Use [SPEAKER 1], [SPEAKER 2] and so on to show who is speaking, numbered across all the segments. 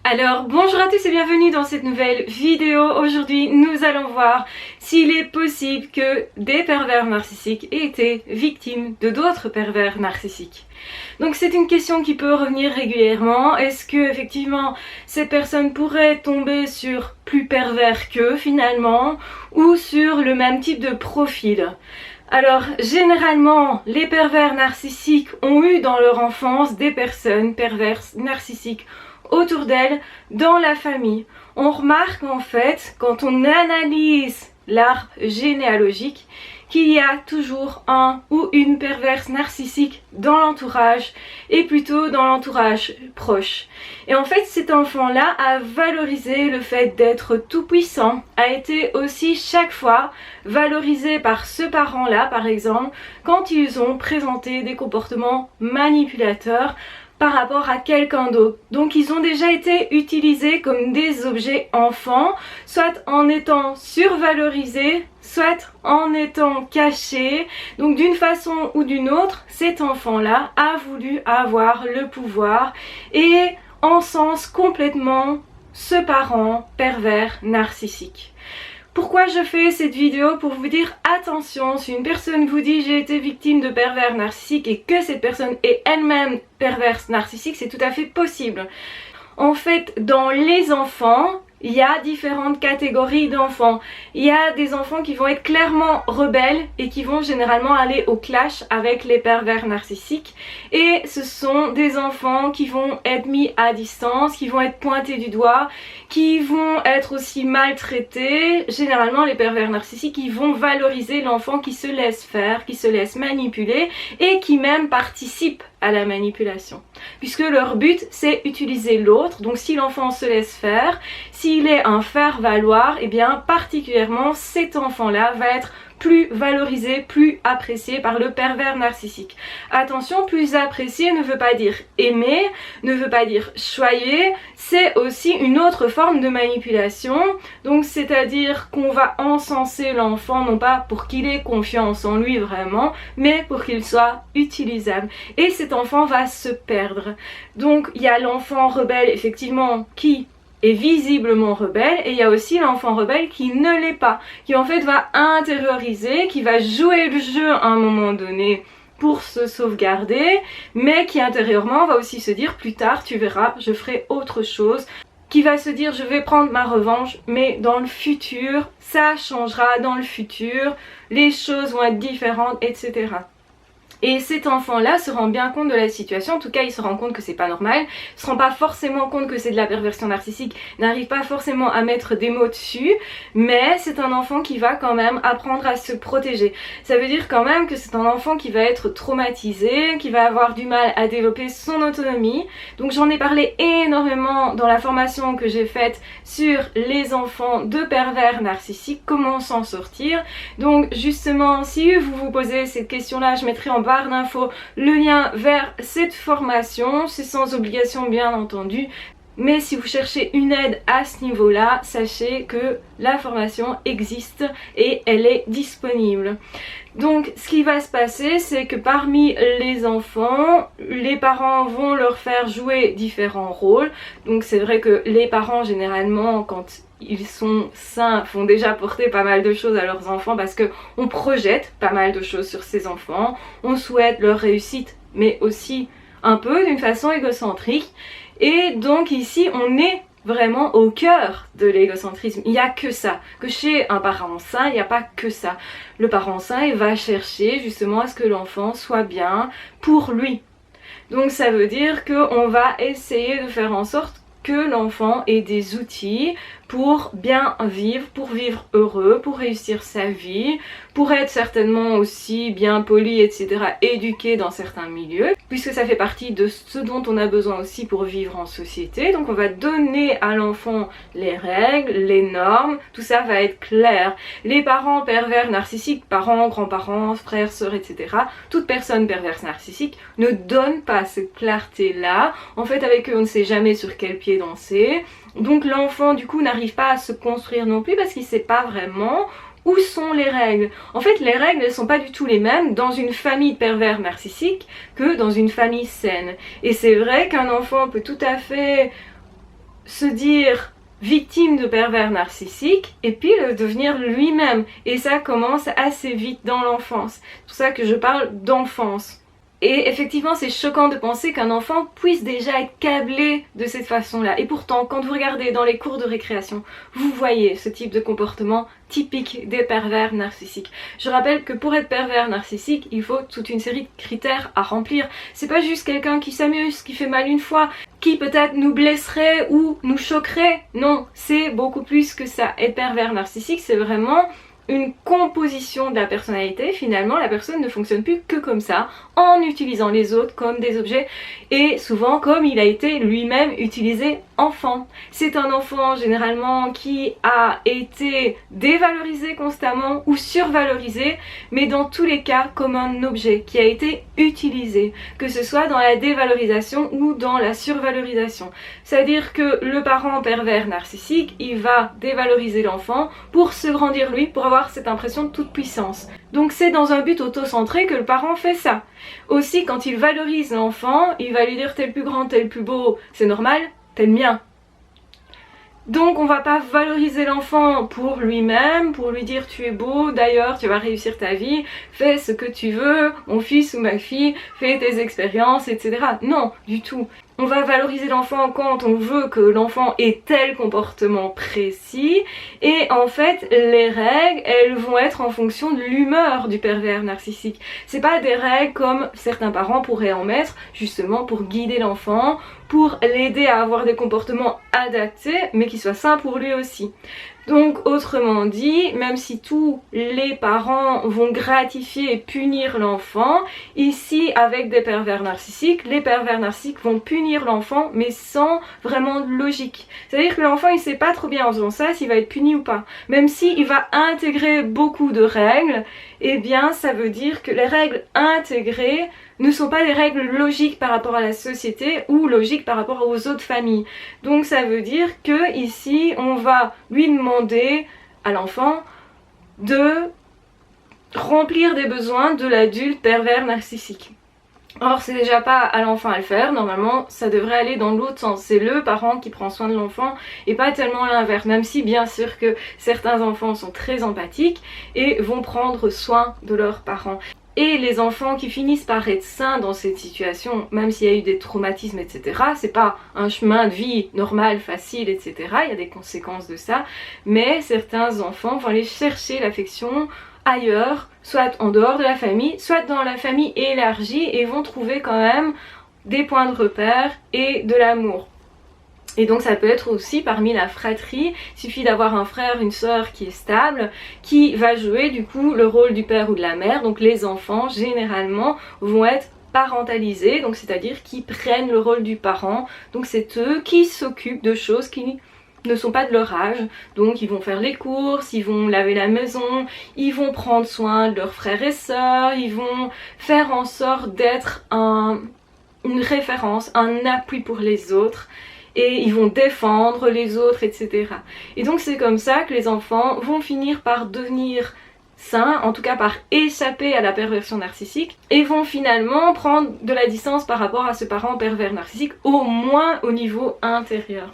[SPEAKER 1] Alors bonjour à tous et bienvenue dans cette nouvelle vidéo. Aujourd'hui nous allons voir s'il est possible que des pervers narcissiques aient été victimes de d'autres pervers narcissiques. Donc c'est une question qui peut revenir régulièrement. Est-ce que effectivement ces personnes pourraient tomber sur plus pervers qu'eux finalement, ou sur le même type de profil? Alors, généralement, les pervers narcissiques ont eu dans leur enfance des personnes perverses narcissiques autour d'elles, dans la famille. On remarque en fait, quand on analyse l'arbre généalogique, qu'il y a toujours un ou une perverse narcissique dans l'entourage, et plutôt dans l'entourage proche. Et en fait, cet enfant-là a valorisé le fait d'être tout puissant, a été aussi chaque fois valorisé par ce parent-là, par exemple, quand ils ont présenté des comportements manipulateurs par rapport à quelqu'un d'autre. Donc ils ont déjà été utilisés comme des objets enfants, soit en étant survalorisés, soit en étant cachés. Donc d'une façon ou d'une autre, cet enfant-là a voulu avoir le pouvoir et encense complètement ce parent pervers narcissique. Pourquoi je fais cette vidéo? Pour vous dire attention, si une personne vous dit j'ai été victime de pervers narcissiques et que cette personne est elle-même perverse narcissique, c'est tout à fait possible. En fait, dans les enfants, il y a différentes catégories d'enfants. Il y a des enfants qui vont être clairement rebelles et qui vont généralement aller au clash avec les pervers narcissiques. Et ce sont des enfants qui vont être mis à distance, qui vont être pointés du doigt, qui vont être aussi maltraités. Généralement, les pervers narcissiques, ils vont valoriser l'enfant qui se laisse faire, qui se laisse manipuler et qui même participe à la manipulation. Puisque leur but, c'est utiliser l'autre. Donc si l'enfant se laisse faire, s'il est un faire-valoir, et bien particulièrement cet enfant-là va être plus valorisé, plus apprécié par le pervers narcissique. Attention, plus apprécié ne veut pas dire aimer, ne veut pas dire choyer, c'est aussi une autre forme de manipulation. Donc c'est-à-dire qu'on va encenser l'enfant non pas pour qu'il ait confiance en lui vraiment, mais pour qu'il soit utilisable. Et cet enfant va se perdre. Donc il y a l'enfant rebelle effectivement qui est visiblement rebelle, et il y a aussi l'enfant rebelle qui ne l'est pas, qui en fait va intérioriser, qui va jouer le jeu à un moment donné pour se sauvegarder, mais qui intérieurement va aussi se dire plus tard tu verras je ferai autre chose, qui va se dire je vais prendre ma revanche, mais dans le futur ça changera, dans le futur les choses vont être différentes, etc. Et cet enfant-là se rend bien compte de la situation, en tout cas il se rend compte que c'est pas normal, il se rend pas forcément compte que c'est de la perversion narcissique, n'arrive pas forcément à mettre des mots dessus, mais c'est un enfant qui va quand même apprendre à se protéger. Ça veut dire quand même que c'est un enfant qui va être traumatisé, qui va avoir du mal à développer son autonomie. Donc j'en ai parlé énormément dans la formation que j'ai faite sur les enfants de pervers narcissiques, comment s'en sortir. Donc justement, si vous vous posez cette question-là, je mettrai en barre d'infos le lien vers cette formation, c'est sans obligation bien entendu, mais si vous cherchez une aide à ce niveau là, sachez que la formation existe et elle est disponible. Donc ce qui va se passer, c'est que parmi les enfants, les parents vont leur faire jouer différents rôles. Donc c'est vrai que les parents généralement, quand ils sont sains, font déjà porter pas mal de choses à leurs enfants parce que on projette pas mal de choses sur ces enfants, on souhaite leur réussite mais aussi un peu d'une façon égocentrique, et donc ici on est vraiment au cœur de l'égocentrisme. Il n'y a que ça, que chez un parent sain il n'y a pas que ça. Le parent sain il va chercher justement à ce que l'enfant soit bien pour lui. Donc ça veut dire qu'on va essayer de faire en sorte que l'enfant ait des outils pour bien vivre, pour vivre heureux, pour réussir sa vie, pour être certainement aussi bien poli, etc., éduqué dans certains milieux, puisque ça fait partie de ce dont on a besoin aussi pour vivre en société. Donc on va donner à l'enfant les règles, les normes, tout ça va être clair. Les parents pervers narcissiques, parents, grands-parents, frères, sœurs, etc., toute personne perverse narcissique ne donne pas cette clarté-là. En fait, avec eux, on ne sait jamais sur quel pied danser. Donc l'enfant du coup n'arrive pas à se construire non plus parce qu'il ne sait pas vraiment où sont les règles. En fait les règles elles sont pas du tout les mêmes dans une famille de pervers narcissiques que dans une famille saine. Et c'est vrai qu'un enfant peut tout à fait se dire victime de pervers narcissique et puis le devenir lui-même. Et ça commence assez vite dans l'enfance. C'est pour ça que je parle d'enfance. Et effectivement, c'est choquant de penser qu'un enfant puisse déjà être câblé de cette façon-là. Et pourtant, quand vous regardez dans les cours de récréation, vous voyez ce type de comportement typique des pervers narcissiques. Je rappelle que pour être pervers narcissique, il faut toute une série de critères à remplir. C'est pas juste quelqu'un qui s'amuse, qui fait mal une fois, qui peut-être nous blesserait ou nous choquerait. Non, c'est beaucoup plus que ça. Être pervers narcissique, c'est vraiment une composition de la personnalité. Finalement, la personne ne fonctionne plus que comme ça, en utilisant les autres comme des objets, et souvent comme il a été lui-même utilisé enfant. C'est un enfant généralement qui a été dévalorisé constamment ou survalorisé, mais dans tous les cas comme un objet qui a été utilisé, que ce soit dans la dévalorisation ou dans la survalorisation. C'est-à-dire que le parent pervers narcissique, il va dévaloriser l'enfant pour se grandir lui, pour avoir cette impression de toute puissance. Donc c'est dans un but auto-centré que le parent fait ça. Aussi, quand il valorise l'enfant, il va lui dire t'es le plus grand, t'es le plus beau, c'est normal, t'es le mien. Donc on va pas valoriser l'enfant pour lui-même, pour lui dire tu es beau, d'ailleurs tu vas réussir ta vie, fais ce que tu veux, mon fils ou ma fille, fais tes expériences, etc. Non, du tout. On va valoriser l'enfant quand on veut que l'enfant ait tel comportement précis, et en fait les règles, elles vont être en fonction de l'humeur du pervers narcissique. C'est pas des règles comme certains parents pourraient en mettre justement pour guider l'enfant, pour l'aider à avoir des comportements adaptés mais qui soient sains pour lui aussi. Donc autrement dit, même si tous les parents vont gratifier et punir l'enfant, ici avec des pervers narcissiques, les pervers narcissiques vont punir l'enfant mais sans vraiment de logique. C'est-à-dire que l'enfant il sait pas trop bien en faisant ça s'il va être puni ou pas. Même s'il va intégrer beaucoup de règles, eh bien ça veut dire que les règles intégrées ne sont pas des règles logiques par rapport à la société ou logiques par rapport aux autres familles. Donc ça veut dire que ici on va lui demander à l'enfant de remplir des besoins de l'adulte pervers narcissique. Or c'est déjà pas à l'enfant à le faire, normalement ça devrait aller dans l'autre sens, c'est le parent qui prend soin de l'enfant et pas tellement l'inverse, même si bien sûr que certains enfants sont très empathiques et vont prendre soin de leurs parents. Et les enfants qui finissent par être sains dans cette situation, même s'il y a eu des traumatismes, etc., c'est pas un chemin de vie normal, facile, etc., il y a des conséquences de ça, mais certains enfants vont aller chercher l'affection ailleurs, soit en dehors de la famille, soit dans la famille élargie, et vont trouver quand même des points de repère et de l'amour. Et donc ça peut être aussi parmi la fratrie, il suffit d'avoir un frère, une sœur qui est stable, qui va jouer du coup le rôle du père ou de la mère. Donc les enfants généralement vont être parentalisés, donc c'est-à-dire qui prennent le rôle du parent. Donc c'est eux qui s'occupent de choses qui ne sont pas de leur âge. Donc ils vont faire les courses, ils vont laver la maison, ils vont prendre soin de leurs frères et sœurs, ils vont faire en sorte d'être une référence, un appui pour les autres. Et ils vont défendre les autres, etc. Et donc c'est comme ça que les enfants vont finir par devenir sains, en tout cas par échapper à la perversion narcissique, et vont finalement prendre de la distance par rapport à ce parent pervers narcissique, au moins au niveau intérieur.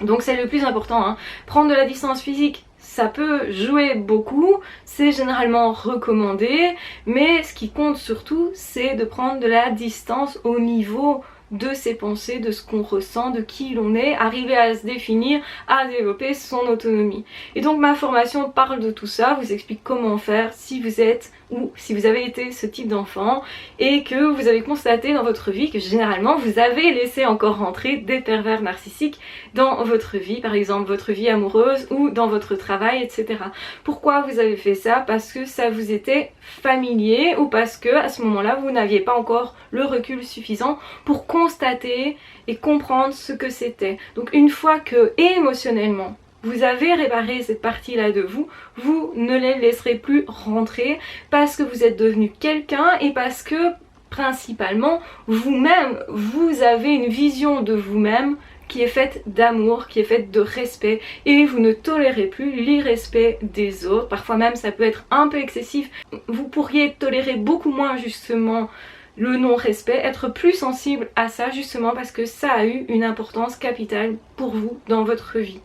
[SPEAKER 1] Donc c'est le plus important, hein. Prendre de la distance physique, ça peut jouer beaucoup, c'est généralement recommandé, mais ce qui compte surtout, c'est de prendre de la distance au niveau de ses pensées, de ce qu'on ressent, de qui l'on est, arriver à se définir, à développer son autonomie. Et donc ma formation parle de tout ça, vous explique comment faire si vous êtes ou si vous avez été ce type d'enfant et que vous avez constaté dans votre vie que généralement vous avez laissé encore rentrer des pervers narcissiques dans votre vie, par exemple votre vie amoureuse ou dans votre travail, etc. Pourquoi vous avez fait ça? Parce que ça vous était familier ou parce que à ce moment-là vous n'aviez pas encore le recul suffisant pour constater et comprendre ce que c'était. Donc une fois que émotionnellement vous avez réparé cette partie-là de vous, vous ne les laisserez plus rentrer parce que vous êtes devenu quelqu'un et parce que principalement vous-même, vous avez une vision de vous-même qui est faite d'amour, qui est faite de respect et vous ne tolérez plus l'irrespect des autres. Parfois même ça peut être un peu excessif. Vous pourriez tolérer beaucoup moins justement le non-respect, être plus sensible à ça justement parce que ça a eu une importance capitale pour vous dans votre vie.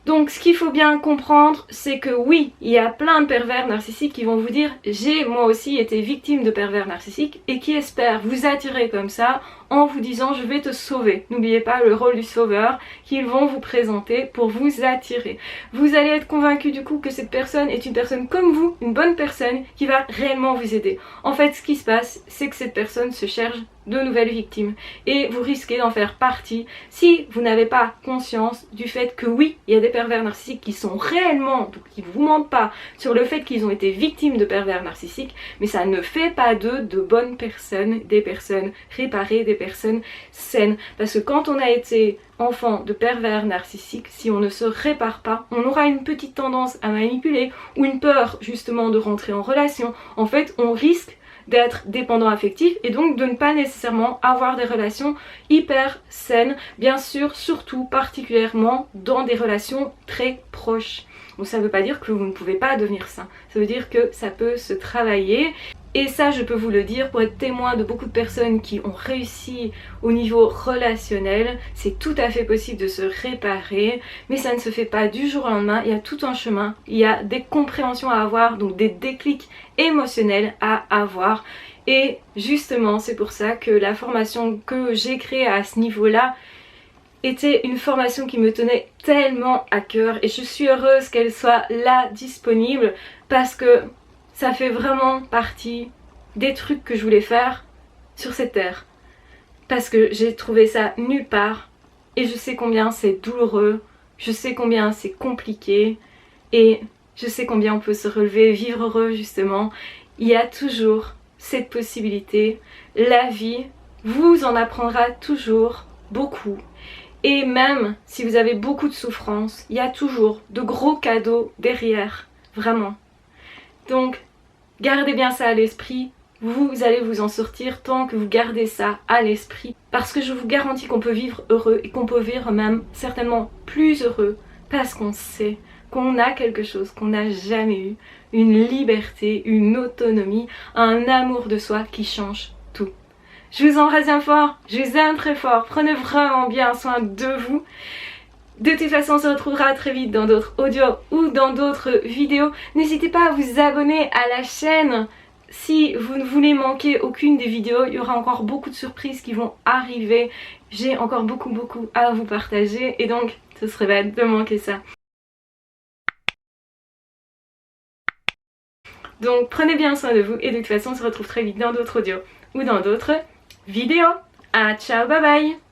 [SPEAKER 1] Donc ce qu'il faut bien comprendre, c'est que oui, il y a plein de pervers narcissiques qui vont vous dire « j'ai moi aussi été victime de pervers narcissiques » et qui espèrent vous attirer comme ça en vous disant « je vais te sauver ». N'oubliez pas le rôle du sauveur qu'ils vont vous présenter pour vous attirer. Vous allez être convaincu du coup que cette personne est une personne comme vous, une bonne personne qui va réellement vous aider. En fait, ce qui se passe, c'est que cette personne se cherche de nouvelles victimes et vous risquez d'en faire partie si vous n'avez pas conscience du fait que oui, il y a des pervers narcissiques qui sont réellement, donc qui vous mentent pas sur le fait qu'ils ont été victimes de pervers narcissiques, mais ça ne fait pas d'eux de bonnes personnes, des personnes réparées, des personnes saines, parce que quand on a été enfant de pervers narcissiques, si on ne se répare pas, on aura une petite tendance à manipuler ou une peur justement de rentrer en relation. En fait, on risque d'être dépendant affectif et donc de ne pas nécessairement avoir des relations hyper saines, bien sûr, surtout particulièrement dans des relations très proches. Donc ça ne veut pas dire que vous ne pouvez pas devenir sain, ça veut dire que ça peut se travailler. Et ça, je peux vous le dire, pour être témoin de beaucoup de personnes qui ont réussi au niveau relationnel, c'est tout à fait possible de se réparer, mais ça ne se fait pas du jour au lendemain, il y a tout un chemin, il y a des compréhensions à avoir, donc des déclics émotionnels à avoir. Et justement, c'est pour ça que la formation que j'ai créée à ce niveau-là était une formation qui me tenait tellement à cœur et je suis heureuse qu'elle soit là disponible parce que ça fait vraiment partie des trucs que je voulais faire sur cette terre. Parce que j'ai trouvé ça nulle part. Et je sais combien c'est douloureux. Je sais combien c'est compliqué. Et je sais combien on peut se relever, vivre heureux justement. Il y a toujours cette possibilité. La vie vous en apprendra toujours beaucoup. Et même si vous avez beaucoup de souffrance, il y a toujours de gros cadeaux derrière. Vraiment. Donc, gardez bien ça à l'esprit, vous allez vous en sortir tant que vous gardez ça à l'esprit. Parce que je vous garantis qu'on peut vivre heureux et qu'on peut vivre même certainement plus heureux parce qu'on sait qu'on a quelque chose qu'on n'a jamais eu, une liberté, une autonomie, un amour de soi qui change tout. Je vous embrasse bien fort, je vous aime très fort, prenez vraiment bien soin de vous. De toute façon, on se retrouvera très vite dans d'autres audios ou dans d'autres vidéos. N'hésitez pas à vous abonner à la chaîne si vous ne voulez manquer aucune des vidéos. Il y aura encore beaucoup de surprises qui vont arriver. J'ai encore beaucoup à vous partager et donc ce serait bête de manquer ça. Donc prenez bien soin de vous et de toute façon, on se retrouve très vite dans d'autres audios ou dans d'autres vidéos. Ah, ciao, bye bye!